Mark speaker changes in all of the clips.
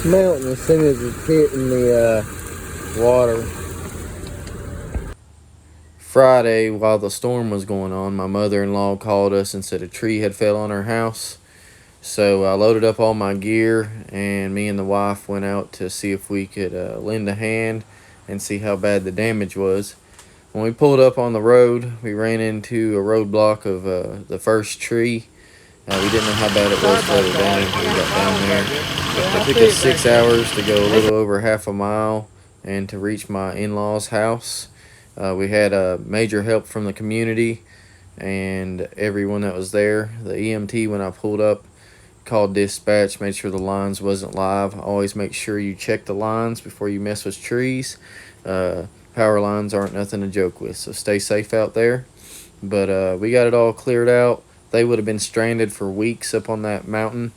Speaker 1: melting as soon as it's hitting the water. Friday, while the storm was going on, my mother-in-law called us and said a tree had fell on her house. So I loaded up all my gear, and me and the wife went out to see if we could lend a hand and see how bad the damage was. When we pulled up on the road, we ran into a roadblock of the first tree. We didn't know how bad it was further down until we got down there. It took us 6 hours to go a little over half a mile and to reach my in-laws' house. We had major help from the community and everyone that was there. The EMT, when I pulled up, called dispatch, made sure the lines wasn't live. Always make sure you check the lines before you mess with trees. Power lines aren't nothing to joke with, so stay safe out there. But we got it all cleared out. They would have been stranded for weeks up on that mountain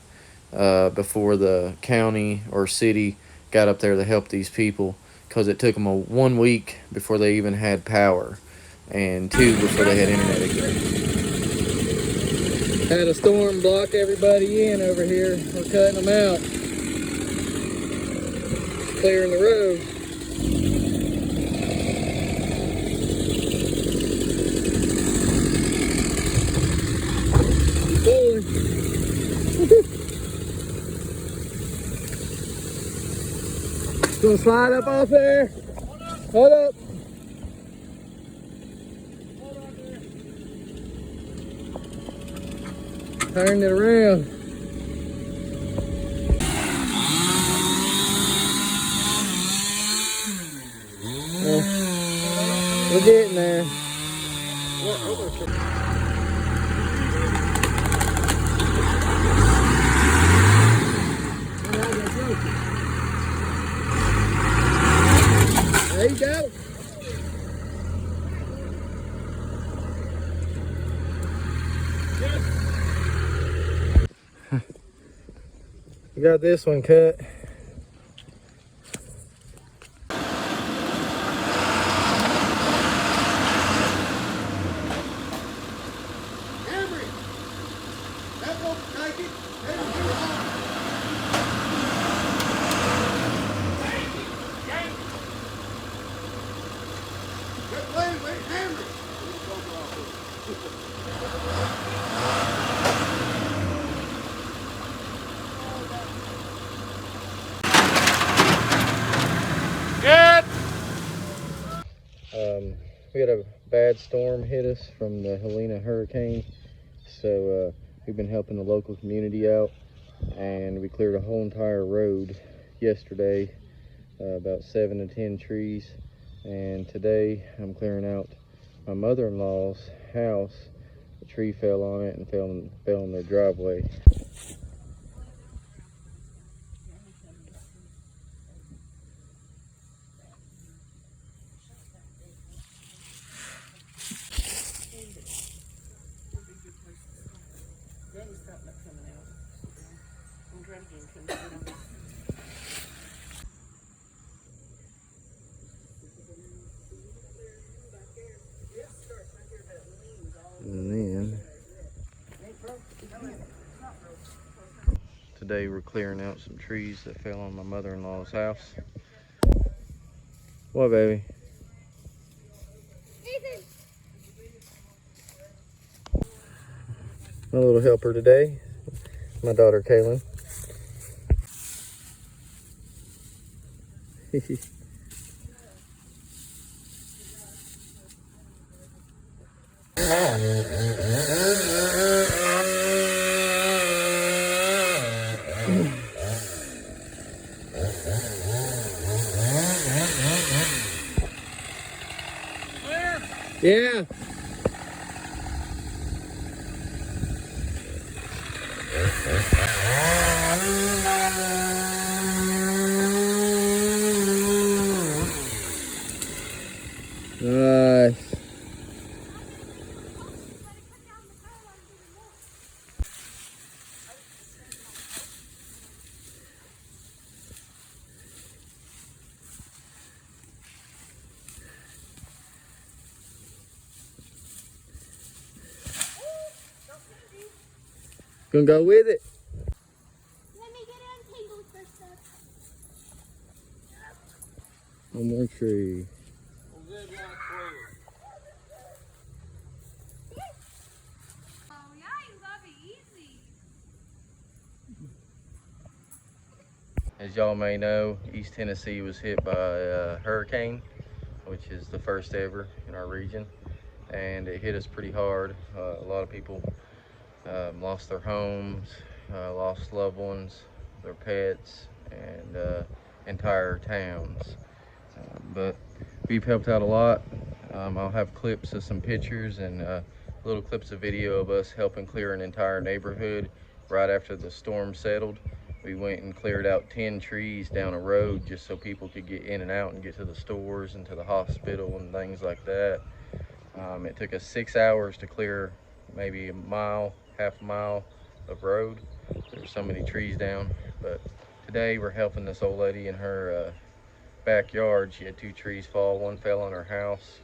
Speaker 1: before the county or city got up there to help these people, because it took them 1 week before they even had power, and 2 before they had internet again. Had a storm block everybody in over here. We're cutting them out, clearing the road. Gonna slide up off there. Hold up. Turned it around. We're getting there. There you go. We got this one cut. We had a bad storm hit us from the Helene hurricane, so we've been helping the local community out, and we cleared a whole entire road yesterday, about 7 to 10 trees, and today I'm clearing out my mother-in-law's house. A tree fell on it and fell in their driveway. And then today we're clearing out some trees that fell on my mother-in-law's house. What, baby?
Speaker 2: Nathan.
Speaker 1: My little helper today, my daughter Kaylin. Yeah. Nice. Gonna go with it.
Speaker 2: Let me get untangled first.
Speaker 1: One more tree. As y'all may know, East Tennessee was hit by a hurricane, which is the first ever in our region, and it hit us pretty hard. A lot of people lost their homes, lost loved ones, their pets, and entire towns. But we've helped out a lot. I'll have clips of some pictures and little clips of video of us helping clear an entire neighborhood right after the storm settled. We went and cleared out 10 trees down a road just so people could get in and out and get to the stores and to the hospital and things like that. It took us 6 hours to clear maybe a mile, half a mile of road. There were so many trees down. But today we're helping this old lady in her backyard. She had 2 trees fall. One fell on her house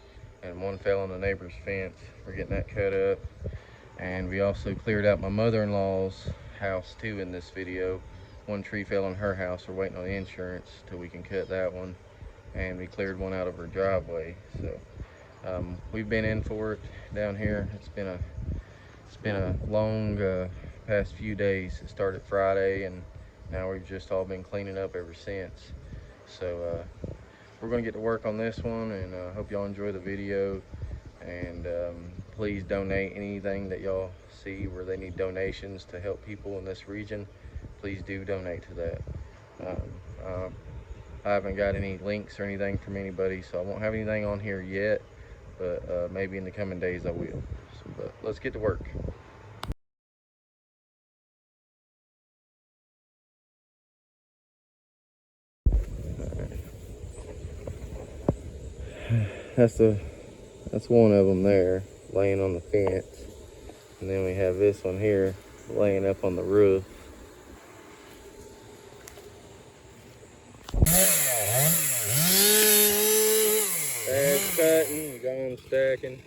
Speaker 1: and one fell on the neighbor's fence. We're getting that cut up. And we also cleared out my mother-in-law's house too in this video. One tree fell on her house. We're waiting on the insurance till we can cut that one. And we cleared one out of her driveway. So we've been in for it down here. It's been a long past few days. It started Friday and now we've just all been cleaning up ever since. So we're gonna get to work on this one, and hope y'all enjoy the video. And please donate anything that y'all see where they need donations to help people in this region. Please do donate to that. I haven't got any links or anything from anybody, so I won't have anything on here yet, but maybe in the coming days I will. So, but let's get to work. That's one of them there, laying on the fence. And then we have this one here, laying up on the roof. That's cutting, going stacking.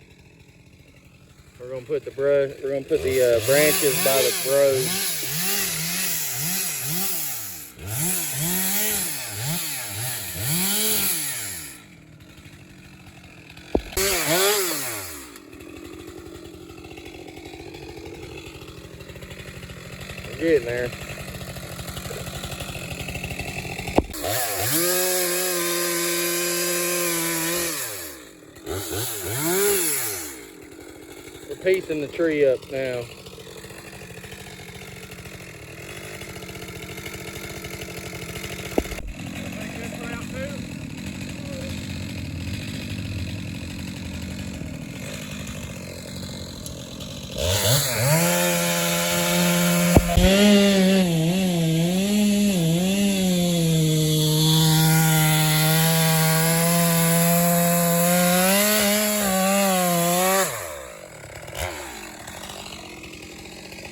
Speaker 1: We're gonna put the branches by the road. Getting there. We're piecing the tree up now.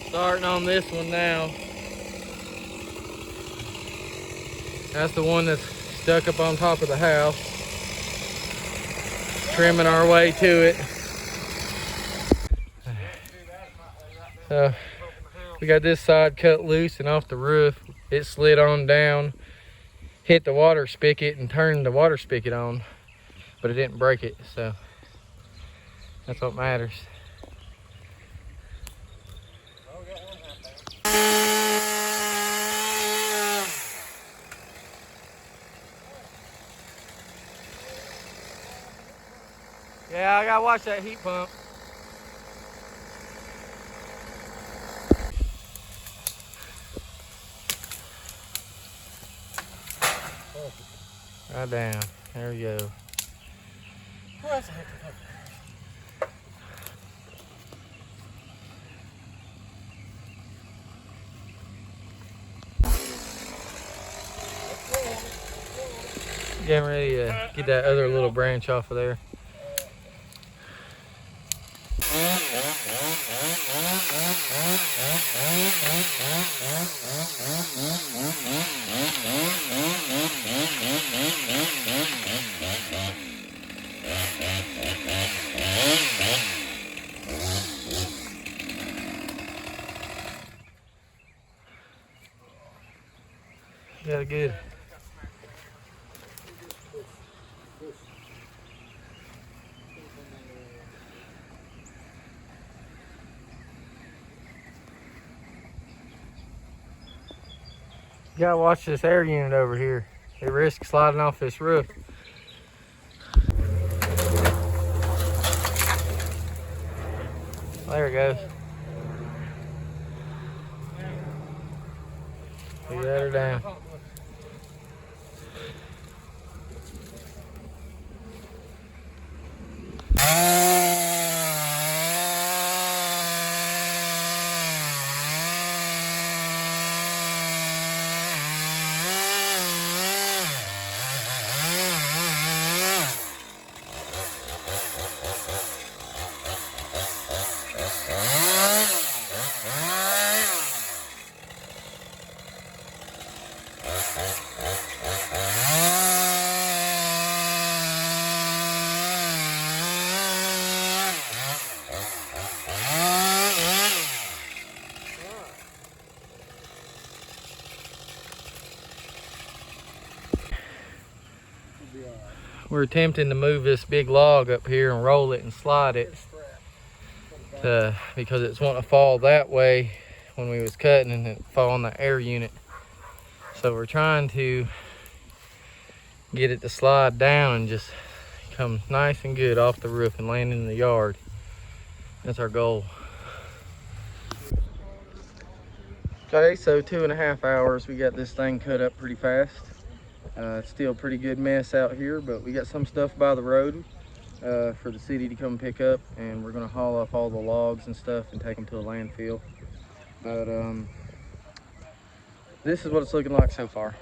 Speaker 1: Starting on this one now. That's the one that's stuck up on top of the house. Trimming our way to it. So we got this side cut loose and off the roof. It slid on down, hit the water spigot and turned the water spigot on, but it didn't break it, so that's what matters. Yeah, I gotta watch that heat pump. Right down. There we go. Getting ready to get that other little branch off of there. Yeah, good. You gotta watch this air unit over here. It risks sliding off this roof. There it goes. We let her down. We're attempting to move this big log up here and roll it and slide it because it's wanting to fall that way when we was cutting, and it fall on the air unit. So we're trying to get it to slide down and just come nice and good off the roof and land in the yard. That's our goal. Okay, so 2.5 hours, we got this thing cut up pretty fast. It's still a pretty good mess out here, but we got some stuff by the road for the city to come pick up, and we're gonna haul off all the logs and stuff and take them to a landfill. But this is what it's looking like so far.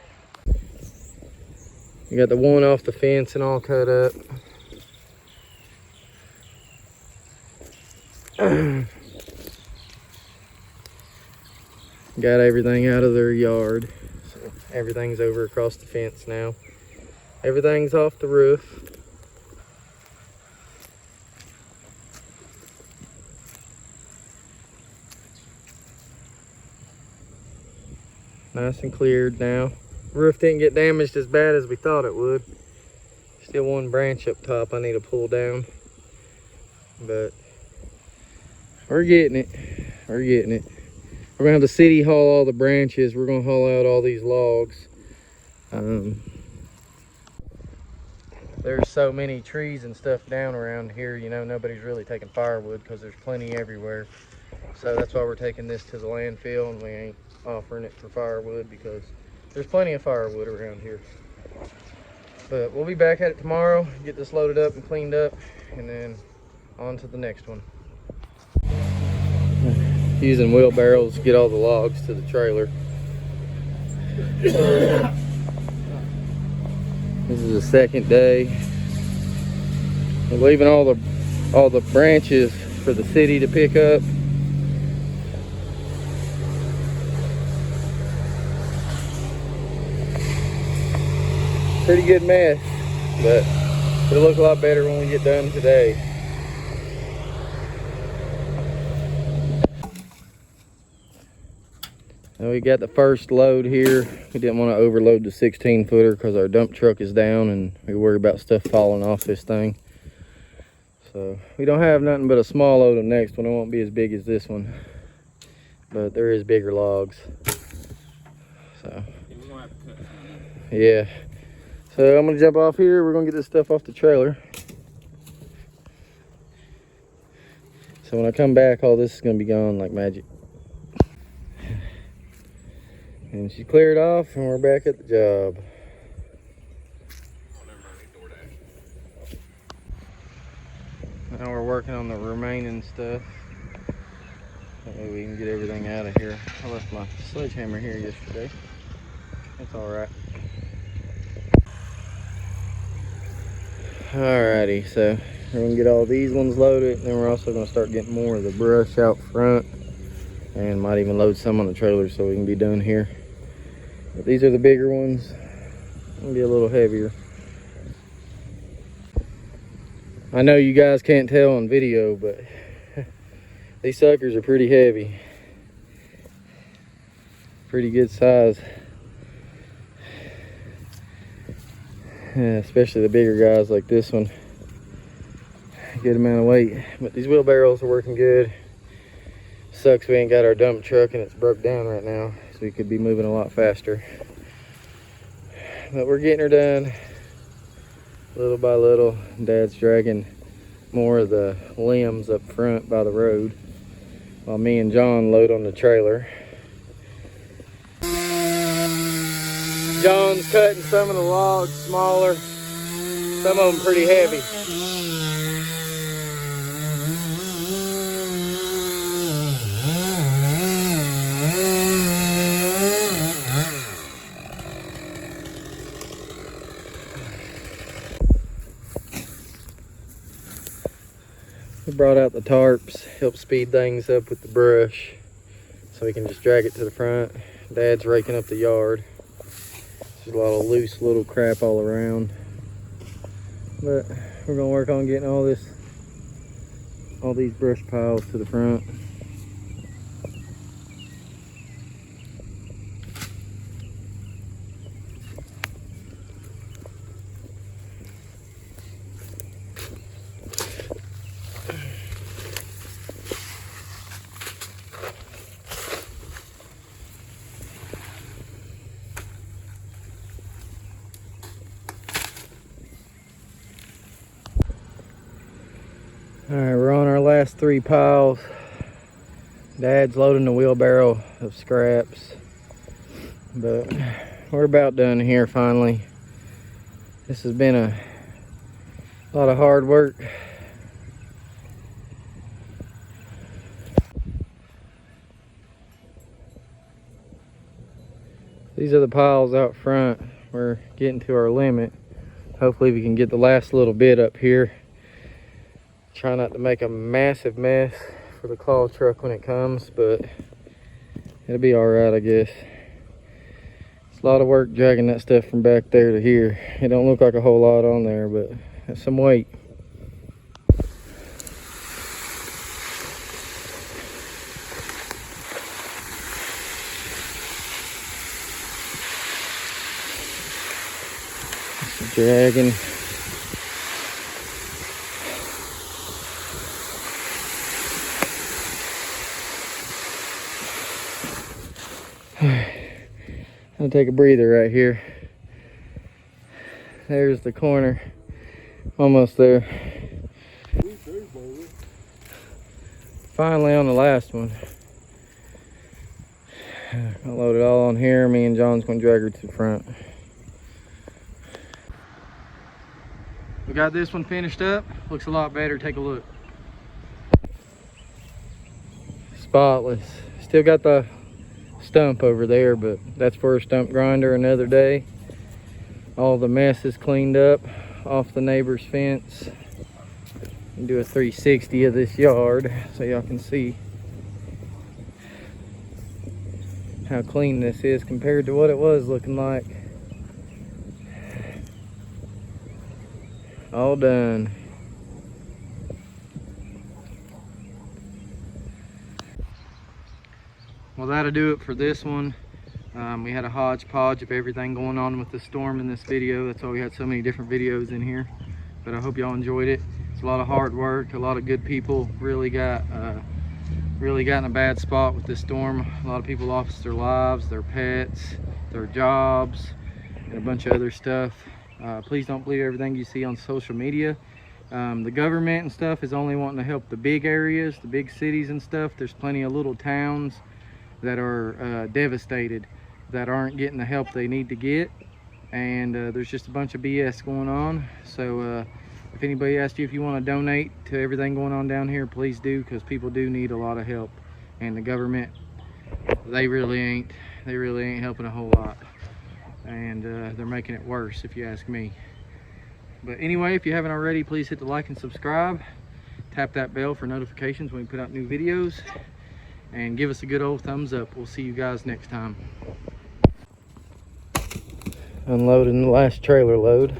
Speaker 1: We got the one off the fence and all cut up. Got everything out of their yard. So everything's over across the fence now. Everything's off the roof. Nice and cleared now. Roof didn't get damaged as bad as we thought it would. Still one branch up top I need to pull down. But we're getting it. We're getting it. We're gonna have the city haul all the branches. We're gonna haul out all these logs. There's so many trees and stuff down around here, you know, nobody's really taking firewood because there's plenty everywhere. So that's why we're taking this to the landfill, and we ain't offering it for firewood because there's plenty of firewood around here. But we'll be back at it tomorrow, get this loaded up and cleaned up, and then on to the next one. Using wheelbarrows to get all the logs to the trailer. This is the second day. We're leaving all the branches for the city to pick up. Pretty good mess, but it'll look a lot better when we get done today. Now we got the first load here. We didn't want to overload the 16-footer because our dump truck is down and we worry about stuff falling off this thing. So we don't have nothing but a small load of the next one. It won't be as big as this one, but there is bigger logs. So yeah. So I'm gonna jump off here. We're gonna get this stuff off the trailer. So when I come back, all this is gonna be gone like magic. And she cleared off and we're back at the job. Now we're working on the remaining stuff. That way we can get everything out of here. I left my sledgehammer here yesterday. It's alright. Alrighty, so we're gonna get all these ones loaded, and then we're also gonna start getting more of the brush out front, and might even load some on the trailer so we can be done here. But these are the bigger ones. Gonna be a little heavier. I know you guys can't tell on video, but these suckers are pretty heavy. Pretty good size. Yeah, especially the bigger guys like this one. Good amount of weight. But these wheelbarrows are working good. Sucks we ain't got our dump truck and it's broke down right now. so we could be moving a lot faster. But we're getting her done little by little. Dad's dragging more of the limbs up front by the road while me and John load on the trailer. John's cutting some of the logs smaller, some of them pretty heavy. We brought out the tarps, help speed things up with the brush so we can just drag it to the front. Dad's raking up the yard. There's a lot of loose little crap all around, but we're gonna work on getting all these brush piles to the front. All right, we're on our last 3 piles. Dad's loading the wheelbarrow of scraps, but we're about done here finally. This has been a lot of hard work. These are the piles out front. We're getting to our limit. Hopefully we can get the last little bit up here. Try not to make a massive mess for the claw truck when it comes, but it'll be all right, I guess. It's a lot of work dragging that stuff from back there to here. It don't look like a whole lot on there, but that's some weight. Just dragging. I'll take a breather right here. There's the corner. Almost there. Finally on the last one. I'll load it all on here. Me and John's gonna drag her to the front. We got this one finished up. Looks a lot better. Take a look. Spotless. Still got the stump over there, but that's for a stump grinder another day. All the mess is cleaned up off the neighbor's fence. And do a 360 of this yard so y'all can see how clean this is compared to what it was looking like. All done. Well, that'll do it for this one. We had a hodgepodge of everything going on with the storm in this video. That's why we had so many different videos in here. But I hope y'all enjoyed it. It's a lot of hard work. A lot of good people really got in a bad spot with this storm. A lot of people lost their lives, their pets, their jobs, and a bunch of other stuff. Please don't believe everything you see on social media. The government and stuff is only wanting to help the big areas, the big cities and stuff. There's plenty of little towns that are devastated, that aren't getting the help they need to get, and there's just a bunch of BS going on. So if anybody asks you if you want to donate to everything going on down here, please do, because people do need a lot of help, and the government, they really ain't helping a whole lot, and they're making it worse if you ask me. But anyway, if you haven't already, please hit the like and subscribe, tap that bell for notifications when we put out new videos, and give us a good old thumbs up. We'll see you guys next time. Unloading the last trailer load.